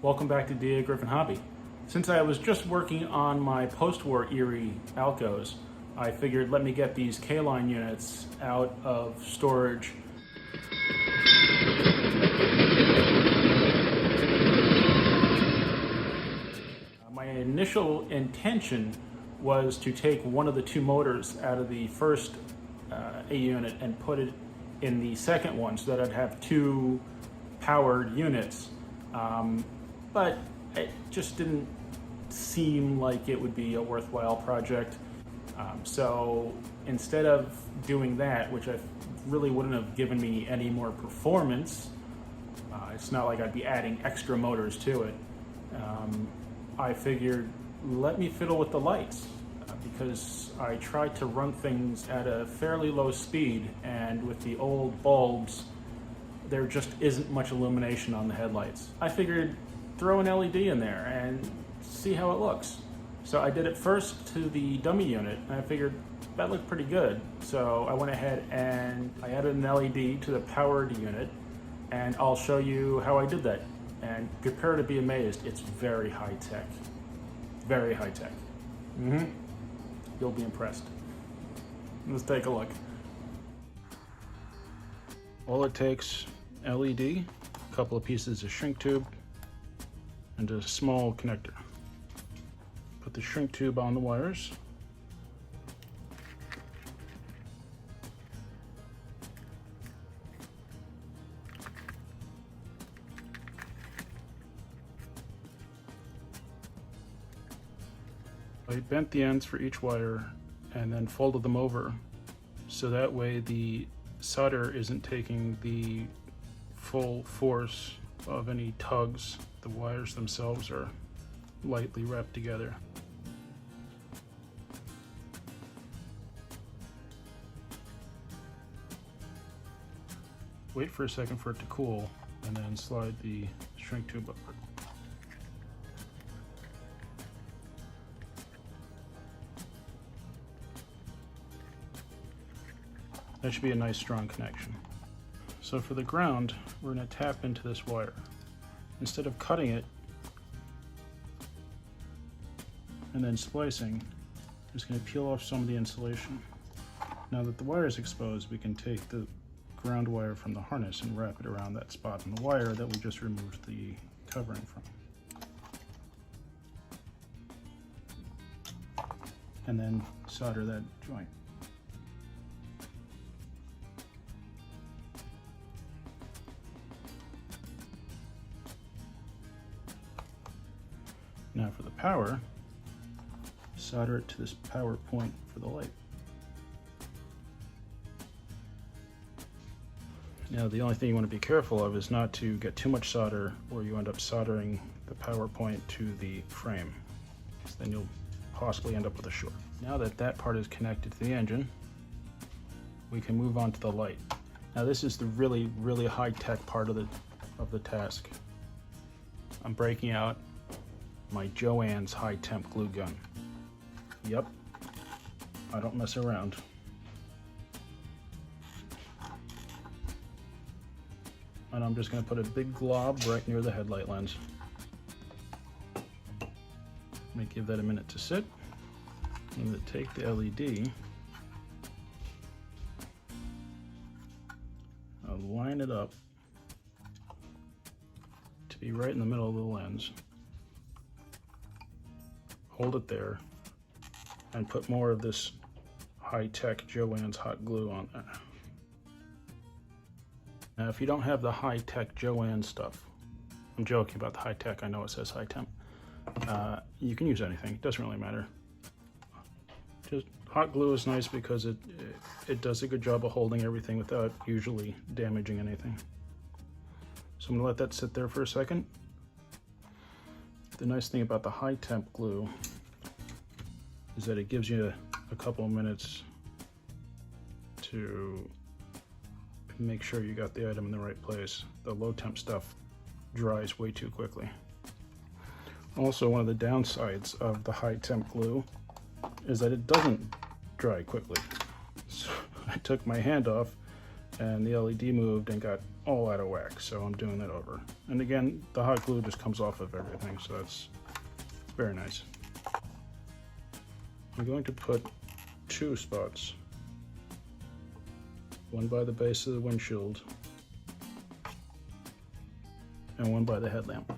Welcome back to Dagryffyn Hobby. Since I was just working on my post-war Erie Alcos, I figured let me get these K-line units out of storage. My initial intention was to take one of the two motors out of the first A unit and put it in the second one so that I'd have two powered units. But it just didn't seem like it would be a worthwhile project. So instead of doing that, which I really wouldn't have given me any more performance, it's not like I'd be adding extra motors to it, I figured let me fiddle with the lights because I tried to run things at a fairly low speed, and with the old bulbs there just isn't much illumination on the headlights. I figured throw an LED in there and see how it looks. So I did it first to the dummy unit, and I figured that looked pretty good. So I went ahead and I added an LED to the powered unit, and I'll show you how I did that. And prepare to be amazed, it's very high tech. Very high tech. You'll be impressed. Let's take a look. All it takes, LED, a couple of pieces of shrink tube, and a small connector. Put the shrink tube on the wires. I bent the ends for each wire and then folded them over so that way the solder isn't taking the full force of any tugs. The wires themselves are lightly wrapped together. Wait for a second for it to cool and then slide the shrink tube upward. That should be a nice strong connection. So for the ground, we're going to tap into this wire. Instead of cutting it and then splicing, I'm just going to peel off some of the insulation. Now that the wire is exposed, we can take the ground wire from the harness and wrap it around that spot in the wire that we just removed the covering from. And then solder that joint. Now for the power, solder it to this power point for the light. Now the only thing you want to be careful of is not to get too much solder or you end up soldering the power point to the frame. Then you'll possibly end up with a short. Now that that part is connected to the engine, we can move on to the light. Now this is the really high-tech part of the task. I'm breaking out my Joann's high temp glue gun. Yep, I don't mess around. And I'm just going to put a big glob right near the headlight lens. Let me give that a minute to sit. I'm going to take the LED, I'll line it up to be right in the middle of the lens. Hold it there and put more of this high-tech Joann's hot glue on there. Now if you don't have the high-tech Joann's stuff, I'm joking about the high-tech, I know it says high temp, you can use anything, it doesn't really matter. Just hot glue is nice because it does a good job of holding everything without usually damaging anything. So I'm gonna let that sit there for a second. The nice thing about the high temp glue is that it gives you a couple of minutes to make sure you got the item in the right place. The low temp stuff dries way too quickly. Also, one of the downsides of the high temp glue is that it doesn't dry quickly. So I took my hand off and the LED moved and got all out of whack, so I'm doing that over. And again, the hot glue just comes off of everything, so that's very nice. I'm going to put 2 spots, one by the base of the windshield and one by the headlamp.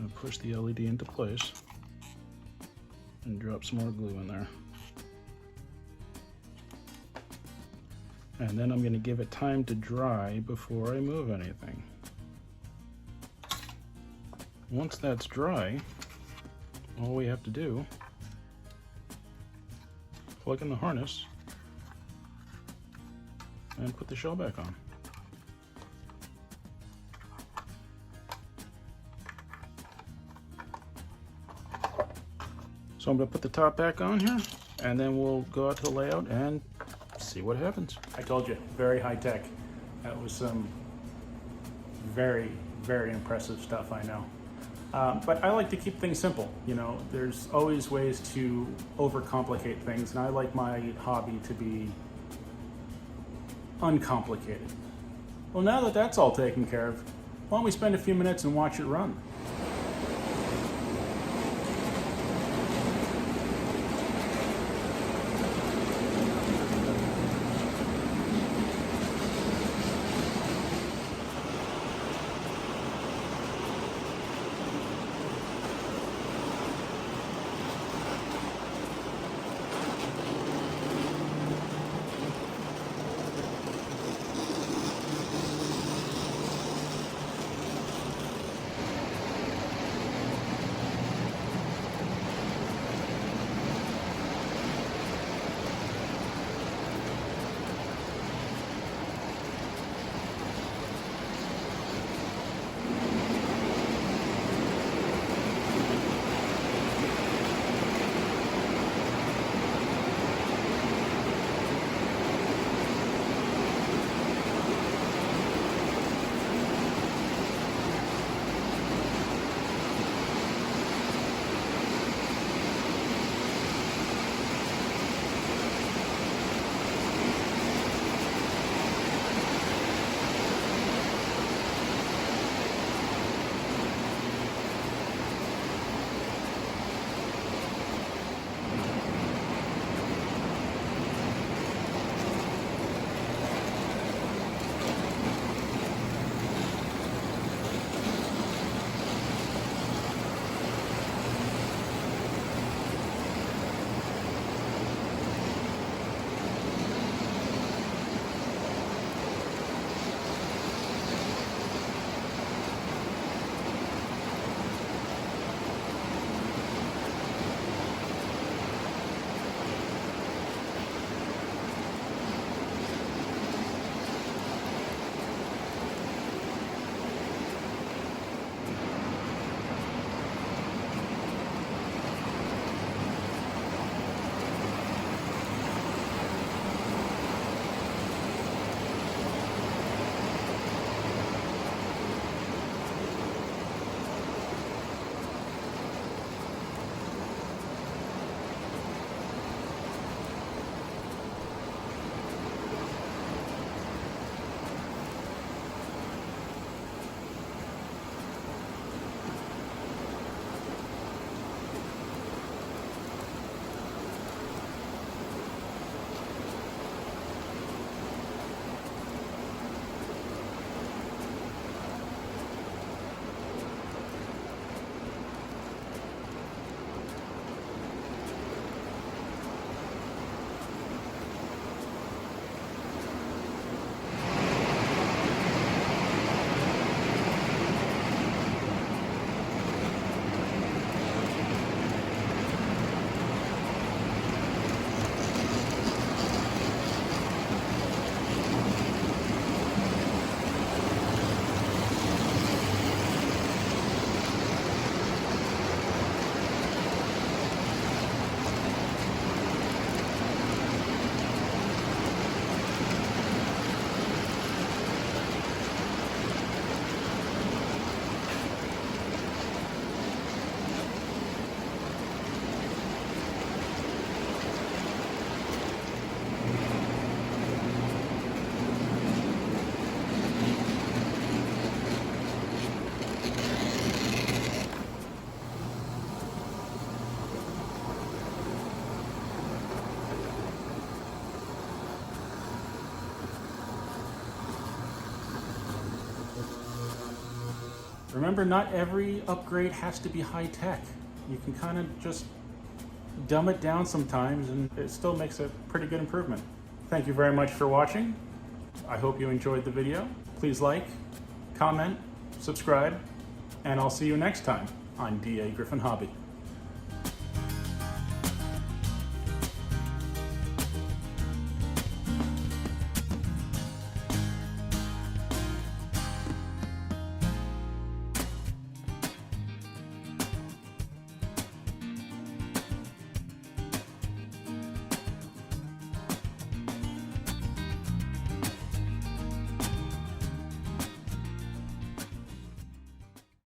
I'll push the LED into place and drop some more glue in there. And then I'm going to give it time to dry before I move anything. Once that's dry, all we have to do, plug in the harness and put the shell back on. So I'm going to put the top back on here, and then we'll go out to the layout and see what happens. I told you, very high tech. That was some very, very impressive stuff, I know. But I like to keep things simple. You know, there's always ways to overcomplicate things, and I like my hobby to be uncomplicated. Well, now that that's all taken care of, why don't we spend a few minutes and watch it run? Remember, not every upgrade has to be high tech. You can kind of just dumb it down sometimes and it still makes a pretty good improvement. Thank you very much for watching. I hope you enjoyed the video. Please like, comment, subscribe, and I'll see you next time on D.A. Griffin Hobby.